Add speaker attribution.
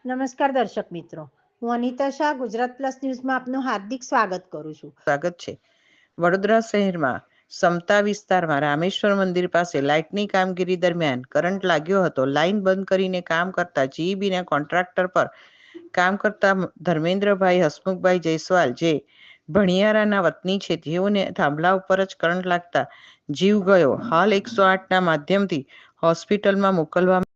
Speaker 1: નમસ્કાર દર્શક મિત્રો, હું અનિતા શાહ ગુજરાત પ્લસ ન્યૂઝમાં આપનું હાર્દિક સ્વાગત કરું છું.
Speaker 2: સ્વાગત છે. વડોદરા શહેરમાં સમતા વિસ્તારમાં રામેશ્વર મંદિર પાસે લાઇટની કામગીરી દરમિયાન કરંટ લાગ્યો હતો. લાઇન બંધ કરીને કામ કરતા જીઈબીના કોન્ટ્રાક્ટર પર કામ કરતા ધર્મેન્દ્રભાઈ હસમુખભાઈ જયસ્વાલ, જે ભણિયારાના વતની છે, જેઓને થાંભલા ઉપર જ કરંટ લાગતા જીવ ગયો. હાલ 108ના માધ્યમથી હોસ્પિટલમાં મોકલવામાં